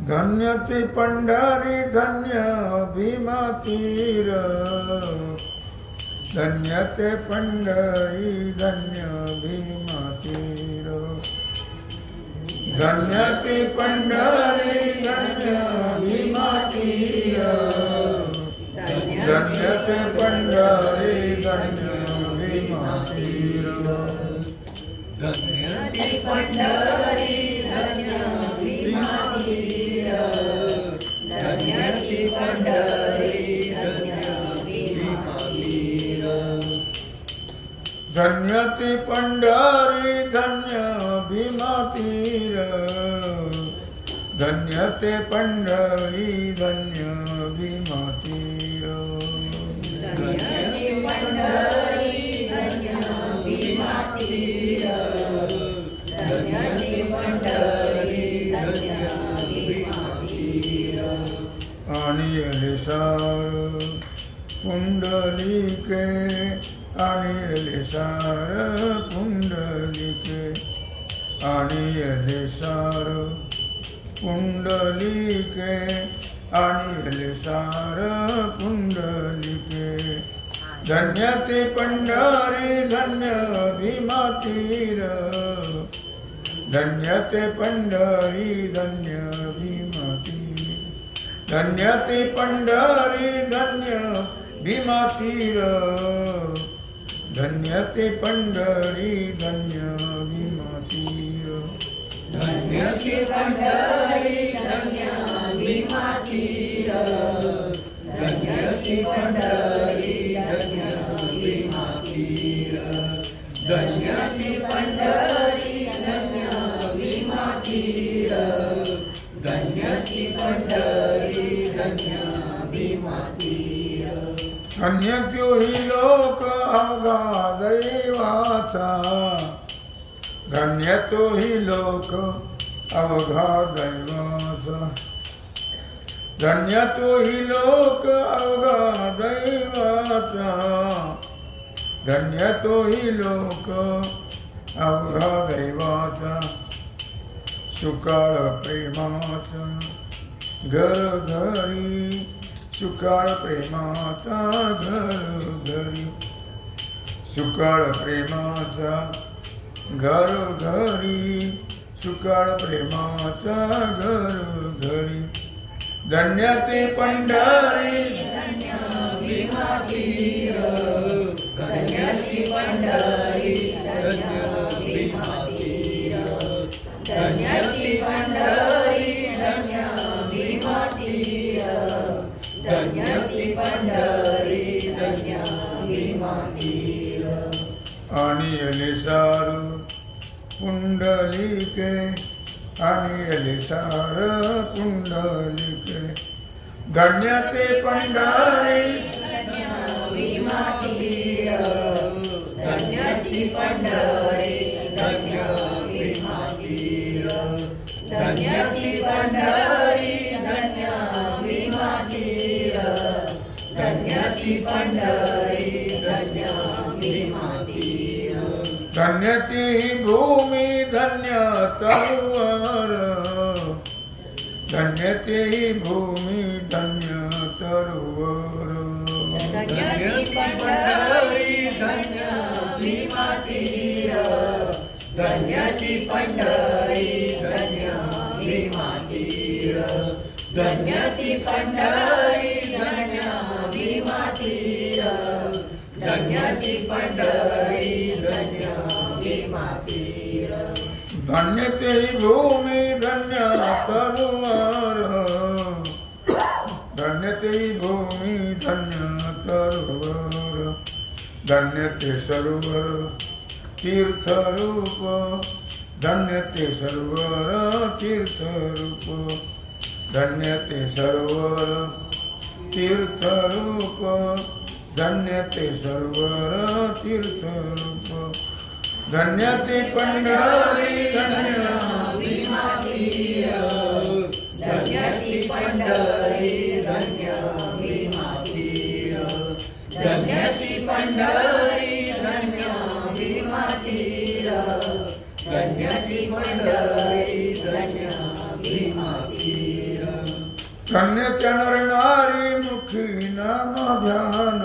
धन्य ते पंढरी धन्य भीमा तीर, धन्य ते पंढरी धन्य भीमा तीर, धन्य ते पंढरी धन्य भीमा तीर, धन्य ते पंढरी धन्य भीमा तीर, धन्य ते पंढरी धन्य भीमा तीर, धन्य ते पंढरी धन्य भीमा तीर, धन्य ते पंढरी धन्य भीमा तीर, धन्य ते पंढरी धन्य भीमा तीर, धन्य ते पंढरी धन्य भीमा तीर, धन्य ते पंढरी धन्य भीमा तीर, आणि सार पुंडलिके, आणि सार पुंडलिके, आणि सार पुंडलिके, आणि सार पुंडलिके, धन्य ते पंढरी धन्य भीमा तीर, धन्य ते पंढरी धन्य भीमा तीर, धन्य ते पंढरी धन्य भीमा तीर, धन्य ते पंढरी धन्य भीमा तीर, धन्य ते पंढरी धन्य भीमा तीर, धन्य ते पंढरी धन्य भीमा तीर, धन्य ते पंढरी धन्य भीमा तीर, धन्य ते पंढरी धन्य भीमा तीर, धन्य तोही लोक अवघा दैवाचा, धन्य तोही लोक अवघा दैवाचा, धन्य तोही लोक अवघा दैवाचा, धन्य तोही लोक अवघा दैवाचा, सुकाळ प्रेमाचा घरोघरी, सुकाळ प्रेमाचा घरोघरी, सुकाळ प्रेमाचा घरोघरी, सुकाळ प्रेमाचा घरोघरी, धन्य ते पंढरी धन्य भीमा तीर, धन्य ते पंढरी धन्य भीमा तीर, धन्य ते पंढरी धन्य भीमा तीर, धन्य ते पंढरी धन्य भीमा तीर, आणि सार पुंडलिके आणि एलिसार पुंडलिके धन्य ते पंढरी भीमा तीर धन्य ती पंढरी धन्य भीमा तीर धन्य ती पंढरी धन्य भीमा तीर धन्य ती पंढरी धन्य भीमा तीर धन्य ती भूमी धन्य तरुवर धन्य ती भूमी धन्य तरुवर धन्य ती पंढरी धन्य भीमा तीर धन्य ती पंढरी धन्य भीमा तीर धन्य ती पंढरी धन्य भीमा तीर धन्य ती पंढरी धन्य भीमा तीर धन्य ते भूमी धन्य तरुवर धन्य ते भूमी धन्य तरुवर धन्य ते सरोवर तीर्थरूप धन्य ते सरोवर तीर्थरूप धन्य ते सरोवर तीर्थरूप धन्य ते सरोवर तीर्थरूप धन्य ते पंढरी धन्य भीमा तीर धन्य ती पंढरी धन्य भीमा तीर धन्य ती पंढरी धन्य भीमा तीर धन्य ती पंढरी धन्य भीमा तीर धन्य त्या नरनारी मुखी नाम ध्यान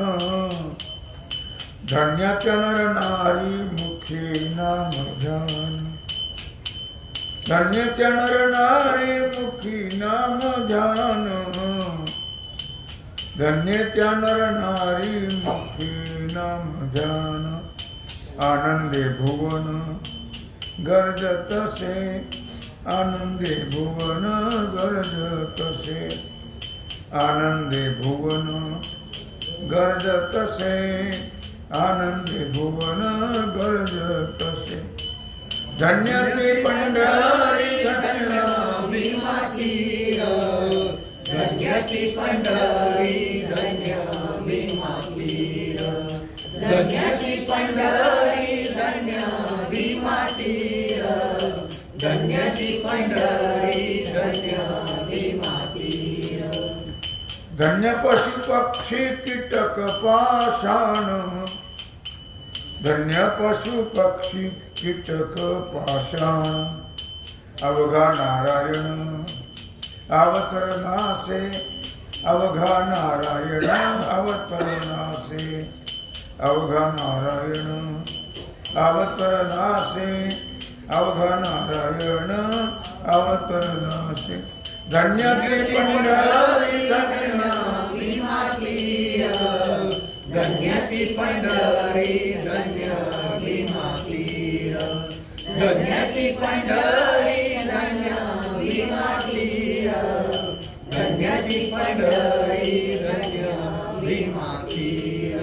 धन्य त्या नरनारी मुखी नाम ध्यान धन्य त्या नरनारी मुखी नाम ध्यान धन्य त्या नरनारी मुखी नाम ध्यान आनंदे भुवन गर्जतसे आनंदे भुवन गर्जतसे आनंदे भुवन गर्जतसे आनंदे भुवन गर्जतसे धन्य ते पंढरी धन्य भीमा तीर धन्य ती पंढरी धन्य भीमा तीर धन्य ती पंढरी धन्य भीमा तीर धन्य ती पंढरी धन्य भीमा तीर धन्य पशु पक्षी कीटक पाषाण धन्य पशु पक्षी कीटक पाषाण अवघा नारायण अवतरनासे अवघा नारायण अवतरनासे अवघा नारायण अवतरनासे अवघा नारायण अवतरनासे धन्य ते पंढरी धन्य भीमा तीर धन्य ती पंढरी धन्य भीमा तीर धन्य ती पंढरी धन्य भीमा तीर धन्य ती पंढरी धन्य भीमा तीर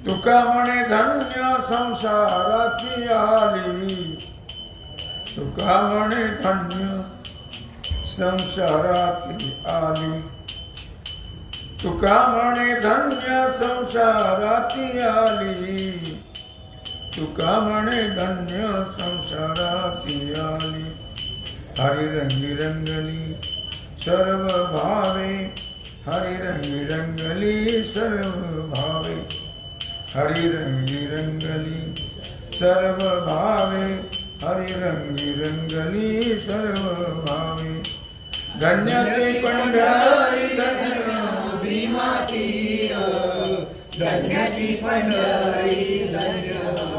तुका म्हणे धन्य संसाराची आली तुका म्हणे धन्य संसाराची आली तुका म्हणे धन्य संसाराची आली तुका म्हणे धन्य संसाराची आली हरी रंगी रंगली सर्व भावे हरी रंगी रंगली सर्व भावे हरी रंगी रंगली सर्व भावे हरी रंगी रंगली सर्व भावे धन्य ते पंढरी धन्य भीमा तीर धन्य ती पंढरी धन्य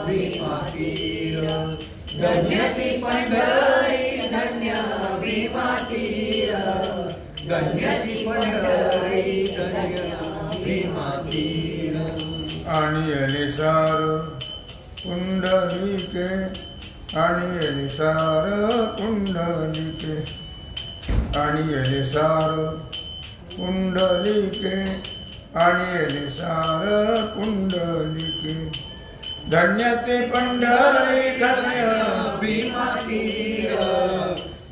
भीमा तीर धन्य ती पंढरी धन्य भीमा तीर धन्य ती पंढरी धन्य भीमा तीर आणि एलिसार पुंडलिके आणि एलिसार पुंडलिके आणि एलिसार पुंडलिके आणि एलिसार पुंडलिके धन्य ते पंढरी धन्य भीमा तीर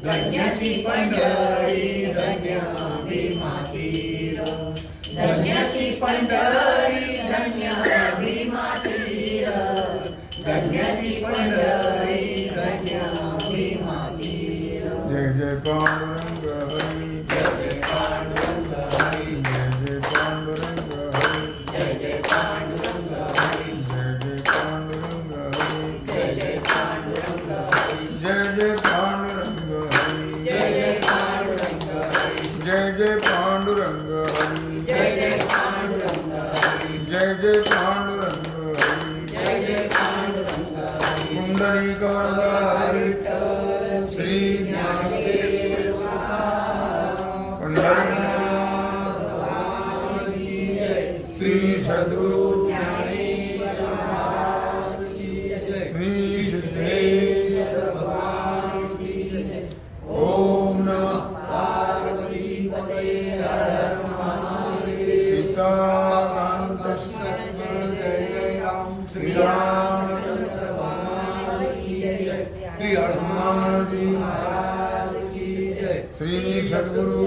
धन्य ती पंढरी धन्य भीमा तीर धन्य ती पंढरी धन्य भीमा तीर धन्य ती पंढरी धन्य भीमा तीर जय जय पांडुरंग हरी जय जय पांडुरंग हरी जय जय पांडुरंग हरी जय जय पांडुरंग हरी जय जय पांडुरंग हरी जय जय पांडुरंग हरी जय जय पांडुरंग हरी जय जय पांडुरंग हरी जय जय पांडुरंग हरी जय जय पांडुरंग हरी जय जय पांडुरंग हरी कुंडलिक वरदा विठ्ठल श्री ज्ञानदेव पंढरीनाथ भगवान की जय श्री सद्गुरु ज्ञानेश्वर महाराज की जय श्री सिद्धेश्वर भगवान की जय ओम नमः पार्वती पते हर महादेव सीताकांत जय जय राम श्री राम चंद्र भगवान की जय श्री हनुमान जी महाराज की जय श्री सद्गुरु